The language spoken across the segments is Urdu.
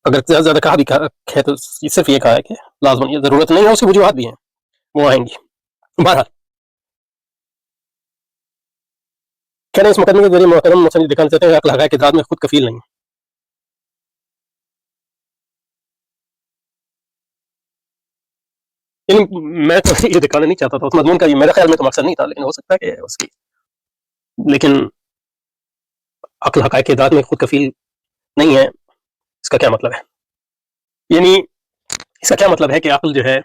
اگر زیادہ کہا بھی ہے تو صرف یہ کہا ہے کہ لازمن یہ ضرورت نہیں ہے، اس کی وجوہات بھی ہیں، وہ آئیں گی۔ بہرحال کہہ رہے ہیں اس مقدمے کے ذریعے محترم مصنف دکھانا چاہتے ہیں کہ عقل حقائق کی ذات میں خود کفیل نہیں۔ یعنی میں تو یہ دکھانا نہیں چاہتا تھا اس مضمون کا، یہ میرے خیال میں تو مقصد نہیں تھا، لیکن ہو سکتا ہے کہ اس کی، لیکن عقل حقائق کی ذات میں خود کفیل نہیں ہے، اس کا کیا مطلب ہے؟ یعنی اس کا کیا مطلب ہے کہ عقل جو ہے،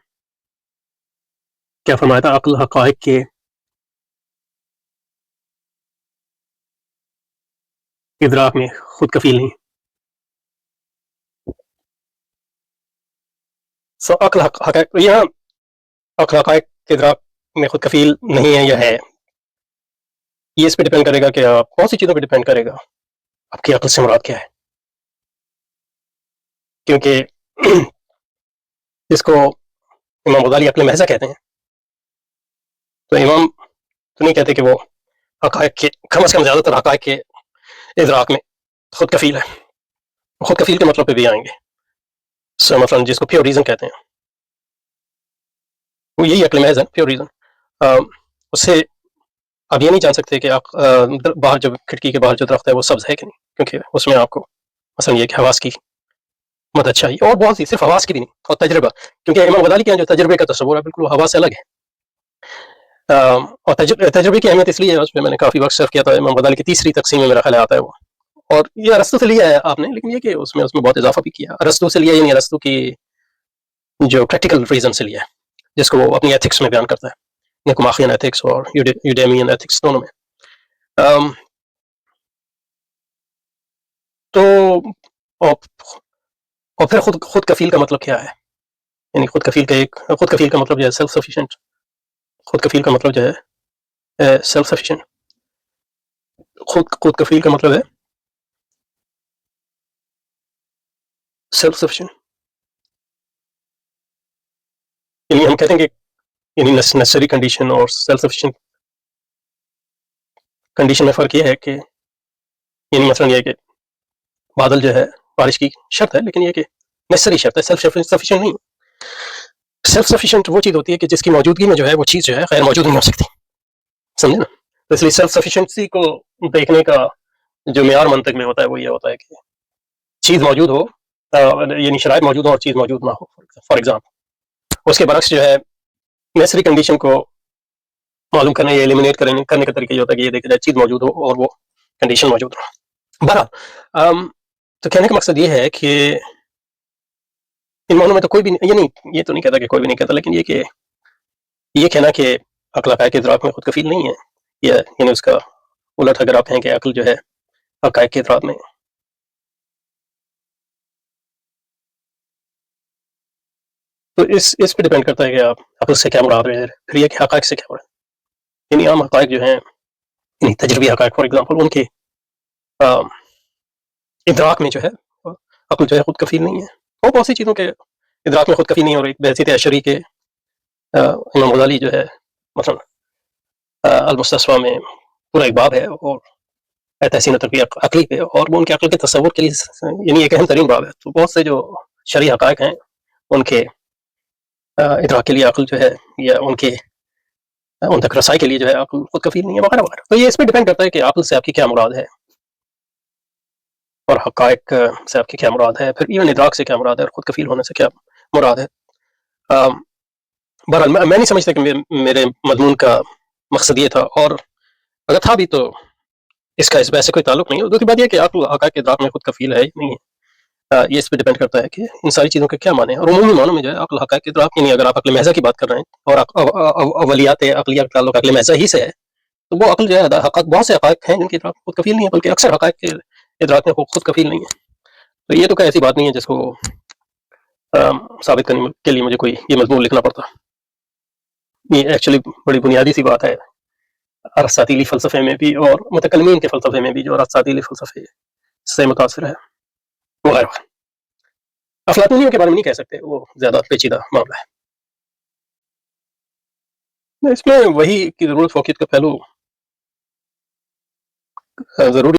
کیا فرمایا تھا، عقل حقائق کے ادراک میں خود کفیل نہیں۔ سو عقل حقائق یہاں عقل حقائق کے ادراک میں خود کفیل نہیں ہے یا ہے، یہ اس پہ ڈیپینڈ کرے گا کہ آپ کون سی چیزوں پہ ڈیپینڈ کرے گا، آپ کی عقل سے مراد کیا ہے۔ کیونکہ جس کو امام غزالی عقل محضہ کہتے ہیں، تو امام تو نہیں کہتے کہ وہ حقائق کے کم از کم زیادہ تر حقائق کے ادراک میں خود کفیل ہے۔ خود کفیل کے مطلب پہ بھی آئیں گے۔ مثلا جس کو پیور ریزن کہتے ہیں، وہ یہی عقل محض ہے، پیور ریزن۔ اس سے آپ یہ نہیں جان سکتے کہ آپ باہر جو کھڑکی کے باہر جو درخت ہے وہ سبز ہے کہ نہیں، کیونکہ اس میں آپ کو مثلا یہ کہ حواس کی مدد چاہیے، اور بہت سی، صرف حواس کی بھی نہیں، اور تجربہ، کیونکہ امام غزالی کے جو تجربے کا تصور ہے بالکل حواس سے الگ ہے۔ اور تجربے کی اہمیت اس لیے ہے، اس پہ میں نے کافی وقت صرف کیا تھا، امام غزالی کی تیسری تقسیم میں میرا خیال آتا ہے وہ، اور یہ ارسطو سے لیا ہے آپ نے، لیکن یہ کہ اس میں بہت اضافہ بھی کیا۔ ارسطو سے لیا، یعنی ارسطو کی جو پریکٹیکل ریزن سے لیا ہے، جس کو وہ اپنی ایتھکس میں بیان کرتا ہے، نیکوماخین ایتھکس اور یوڈیمین ایتھکس دونوں میں۔ تو اور پھر خود کفیل کا مطلب کیا ہے؟ یعنی خود کفیل کا مطلب جو ہے سیلف سفیشینٹ، خود کفیل کا مطلب جو ہے سیلف سفیشینٹ، خود کفیل کا مطلب ہے سیلف سفیشینٹ۔ یعنی ہم کہتے ہیں کہ یعنی نیسسری کنڈیشن اور سیلف سفیشینٹ کنڈیشن میں فرق یہ ہے کہ یعنی مثلا یہ کہ بادل جو ہے بارش کی شرط ہے، لیکن یہ کہ نیسسری شرط ہے، سیلف سفیشینٹ نہیں۔ سیلف سفیشینٹ وہ چیز ہوتی ہے کہ جس کی موجودگی میں جو ہے وہ چیز جو ہے غیر موجود نہیں ہو سکتی، سمجھے نا؟ تو اس لیے سیلف سفیشینسی کو دیکھنے کا جو معیار منطق میں ہوتا ہے وہ یہ ہوتا ہے کہ چیز موجود ہو، یعنی شرائط موجود ہو اور چیز موجود نہ ہو۔ فار ایگزامپل اس کے برعکس جو ہے نیسری کنڈیشن کو معلوم کرنے یا ایلیمینیٹ کرنے کا طریقہ یہ ہوتا ہے کہ یہ دیکھا جائے چیز موجود ہو اور وہ کنڈیشن موجود ہو۔ بہرحال تو کہنے کا مقصد یہ ہے کہ ان معنوں میں تو کوئی بھی یعنی یہ تو نہیں کہتا کہ کوئی بھی نہیں کہتا، لیکن یہ کہنا کہ عقل حقائق کے ادراک میں خود کفیل نہیں ہے، یعنی اس کا الٹ اگر آپ کہیں کہ عقل جو ہے حقائق کے ادراک میں، تو اس پہ ڈیپینڈ کرتا ہے کہ آپ عقل سے کیا مراد ہے، پھر یہ کہ حقائق سے کیا مراد ہے۔ یعنی عام حقائق جو ہیں، یعنی تجربی حقائق فار ایگزامپل، ان کے ادراک میں جو ہے عقل جو ہے خود کفیل نہیں ہے۔ اور بہت سی چیزوں کے ادراک میں خود کفیل نہیں ہو رہی۔ بحیثیت اشعری کے امام غزالی جو ہے مثلا المستصفیٰ میں پورا ایک باب ہے اور تحسین و تربیت عقلی پہ، اور وہ ان کے عقل کے تصور کے لیے یعنی ایک اہم ترین باب ہے۔ تو بہت سے جو شرعی حقائق ہیں ان کے ادراک کے لیے عقل جو ہے یا ان تک رسائی کے لیے جو ہے عقل خود کفیل نہیں ہے، وغیرہ وغیرہ۔ تو یہ اس پہ ڈیپینڈ کرتا ہے کہ عقل سے آپ کی کیا مراد ہے اور حقائق سے آپ کی کیا مراد ہے، پھر ایون ادراک سے کیا مراد ہے اور خود کفیل ہونے سے کیا مراد ہے۔ بہرحال میں نہیں سمجھتا کہ میرے مضمون کا مقصد یہ تھا، اور اگر تھا بھی تو اس کا اس ویسے کوئی تعلق نہیں ہے۔ دوسری بات یہ کہ عقل حقائق کے ادراک میں خود کفیل ہے نہیں ہے، یہ اس پہ ڈیپینڈ کرتا ہے کہ ان ساری چیزوں کے کیا معنی ہیں۔ اور عمومی معنوں میں جو ہے عقل حقائق کے ادراک، یعنی اگر آپ عقل محضہ کی بات کر رہے ہیں اور اولیات عقلیہ کا تعلق عقل محضہ ہی سے ہے، تو وہ عقل جو ہے بہت سے حقائق ہیں جن کے ادراک خود کفیل نہیں ہے، بلکہ اکثر حقائق کے ادراک میں خود کفیل نہیں ہے۔ تو یہ تو کوئی ایسی بات نہیں ہے جس کو ثابت کرنے کے لیے مجھے کوئی یہ مضمون لکھنا پڑتا۔ یہ ایکچولی بڑی بنیادی سی بات ہے ارسطاطیلی فلسفے میں بھی اور متکلمین کے فلسفے میں بھی، جو ارسطاطیلی فلسفے سے متاثر ہے وغیرہ۔ افلاطونیوں کے بارے میں نہیں کہہ سکتے، وہ زیادہ پیچیدہ معاملہ ہے۔ اس میں وہی کی ضرورت، فوقیت کا پہلو ضروری